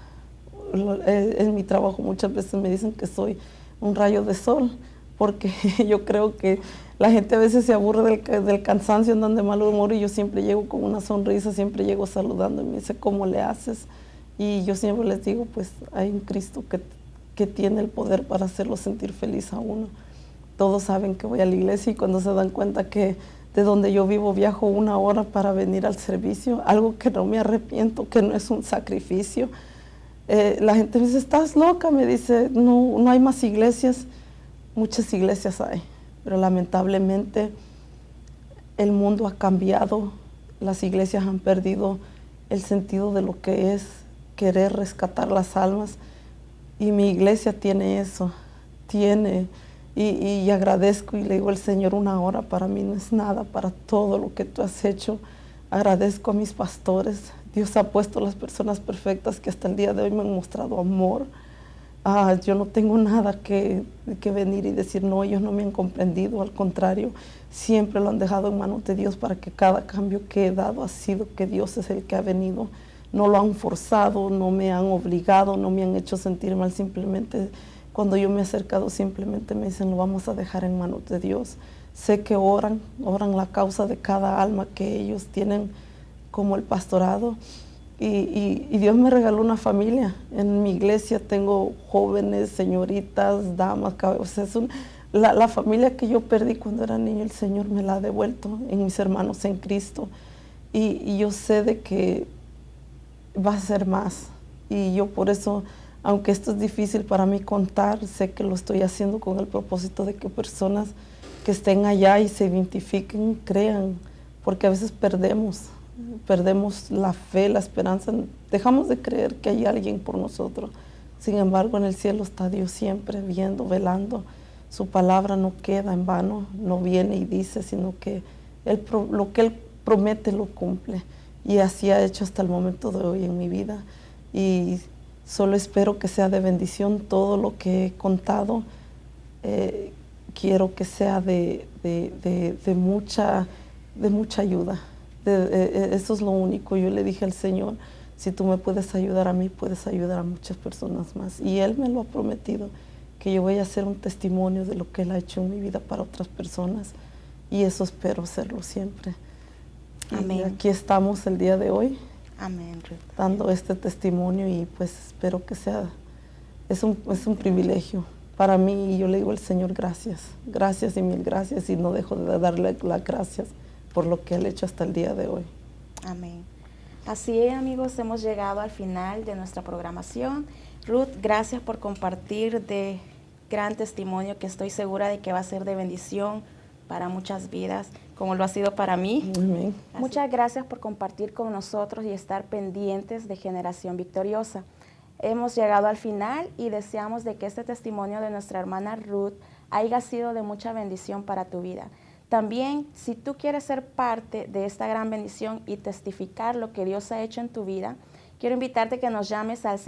Speaker 3: En mi trabajo muchas veces me dicen que soy un rayo de sol, porque yo creo que la gente a veces se aburre del cansancio, andan de mal humor, y yo siempre llego con una sonrisa, siempre llego saludando y me dice, ¿cómo le haces? Y yo siempre les digo, pues hay un Cristo que tiene el poder para hacerlo sentir feliz a uno. Todos saben que voy a la iglesia y cuando se dan cuenta que de donde yo vivo viajo 1 hora para venir al servicio, algo que no me arrepiento, que no es un sacrificio. La gente me dice, ¿estás loca? Me dice, no hay más iglesias. Muchas iglesias hay, pero lamentablemente el mundo ha cambiado. Las iglesias han perdido el sentido de lo que es querer rescatar las almas. Y mi iglesia tiene eso, y agradezco y le digo al Señor, 1 hora para mí no es nada, para todo lo que tú has hecho. Agradezco a mis pastores. Dios ha puesto las personas perfectas que hasta el día de hoy me han mostrado amor. Yo no tengo nada que venir y decir, no, ellos no me han comprendido. Al contrario, siempre lo han dejado en manos de Dios para que cada cambio que he dado ha sido que Dios es el que ha venido. No lo han forzado, no me han obligado, no me han hecho sentir mal. Simplemente, cuando yo me he acercado, simplemente me dicen, lo vamos a dejar en manos de Dios. Sé que oran la causa de cada alma que ellos tienen como el pastorado. Y Dios me regaló una familia. En mi iglesia tengo jóvenes, señoritas, damas, o sea, la familia que yo perdí cuando era niño, el Señor me la ha devuelto en mis hermanos en Cristo. Y yo sé de que va a ser más. Y yo por eso, aunque esto es difícil para mí contar, sé que lo estoy haciendo con el propósito de que personas que estén allá y se identifiquen, crean, porque a veces perdemos la fe, la esperanza, dejamos de creer que hay alguien por nosotros. Sin embargo, en el cielo está Dios siempre viendo, velando. Su palabra no queda en vano, no viene y dice, sino que lo que Él promete lo cumple. Y así ha hecho hasta el momento de hoy en mi vida. Y solo espero que sea de bendición todo lo que he contado. Quiero que sea de mucha ayuda. Eso es lo único. Yo le dije al Señor, si tú me puedes ayudar a mí, puedes ayudar a muchas personas más. Y Él me lo ha prometido, que yo voy a hacer un testimonio de lo que Él ha hecho en mi vida para otras personas. Y eso espero serlo siempre. Amén. Y aquí estamos el día de hoy.
Speaker 2: Amén, Ruth.
Speaker 3: Dando este testimonio y pues espero que sea, es un privilegio para mí, y yo le digo al Señor gracias y mil gracias, y no dejo de darle las gracias por lo que Él ha hecho hasta el día de hoy.
Speaker 2: Amén. Así es, amigos, hemos llegado al final de nuestra programación. Ruth, gracias por compartir de gran testimonio que estoy segura de que va a ser de bendición para muchas vidas, como lo ha sido para mí.
Speaker 3: Amén.
Speaker 2: Muchas gracias por compartir con nosotros y estar pendientes de Generación Victoriosa. Hemos llegado al final y deseamos de que este testimonio de nuestra hermana Ruth haya sido de mucha bendición para tu vida. También, si tú quieres ser parte de esta gran bendición y testificar lo que Dios ha hecho en tu vida, quiero invitarte a que nos llames al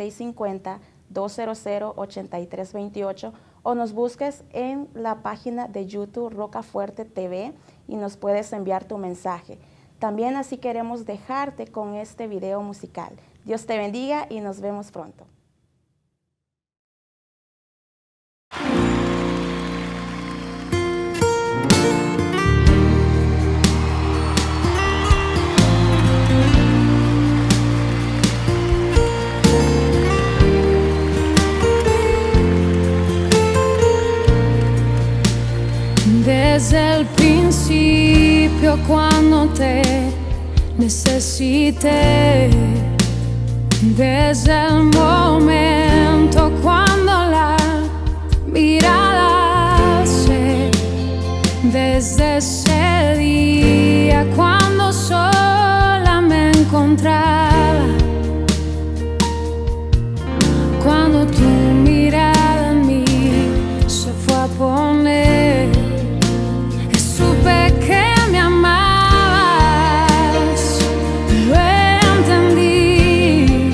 Speaker 2: 200-8328 o nos busques en la página de YouTube Rocafuerte TV y nos puedes enviar tu mensaje. También así queremos dejarte con este video musical. Dios te bendiga y nos vemos pronto.
Speaker 4: Desde el principio cuando te necesité, desde el momento cuando la mirada alcé, desde ese día cuando sola me encontraba, cuando tu mirada en mí se fue a poner, supe que me amabas, lo entendí,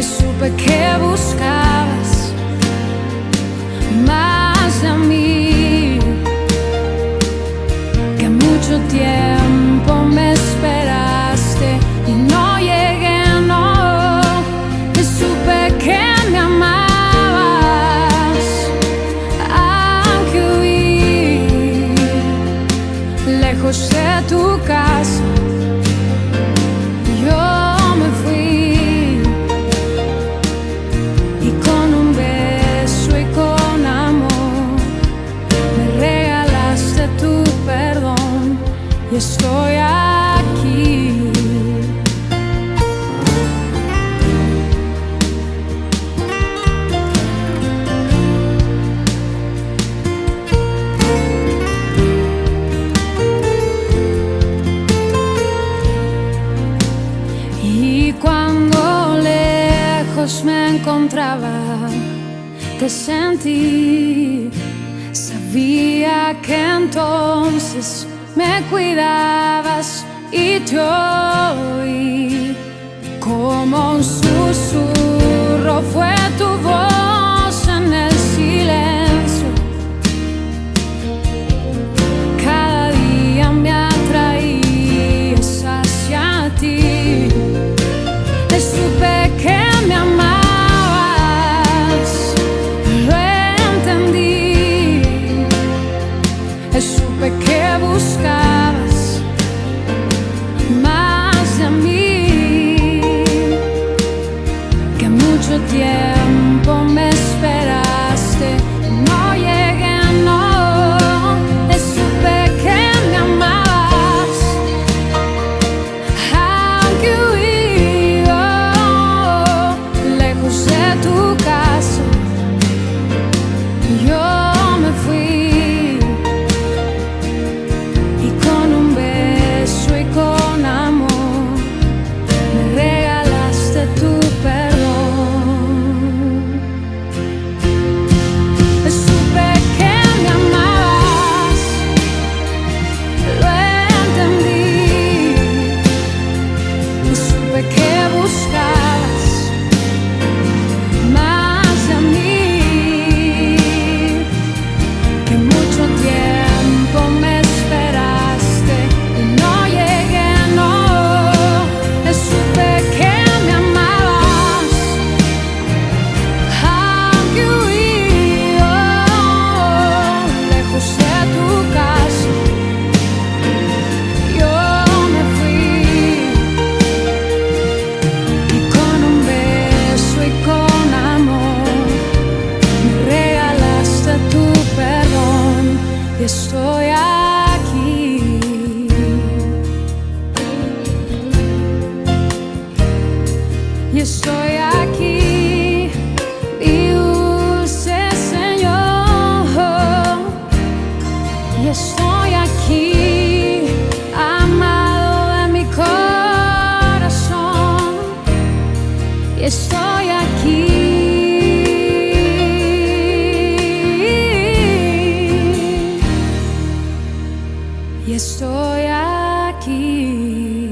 Speaker 4: supe que buscabas más de mí, que mucho tiempo me esperaste y no llegué, no, y supe que me amabas, aunque huí lejos de tu casa, yo me fui, y con un beso y con amor me regalaste tu perdón, y estoy aquí. Y cuando lejos me encontraba, te sentí, sabía que entonces me cuidabas y te oí, como un susurro fue tu voz en el silencio, cada día me atraías hacia ti, supe que me amabas, lo entendí, supe que buscabas más de mí, que mucho tiempo me esperaste, no llegué, no, supe que me amabas, aunque huí lejos de tu casa, yo me fui, y con un beso y con amor me regalaste tu perdón. Supe que me amabas, lo entendí, supe que buscabas más de mí, que mucho tiempo me esperaste y no llegué, no, supe que me amabas, aunque huí lejos de tu casa, yo me fui, y con un beso y con amor me regalaste tu perdón, y estoy aquí. Y estoy aquí, mi dulce Señor, y estoy aquí, amado de mi corazón, y estoy aquí, y estoy aquí.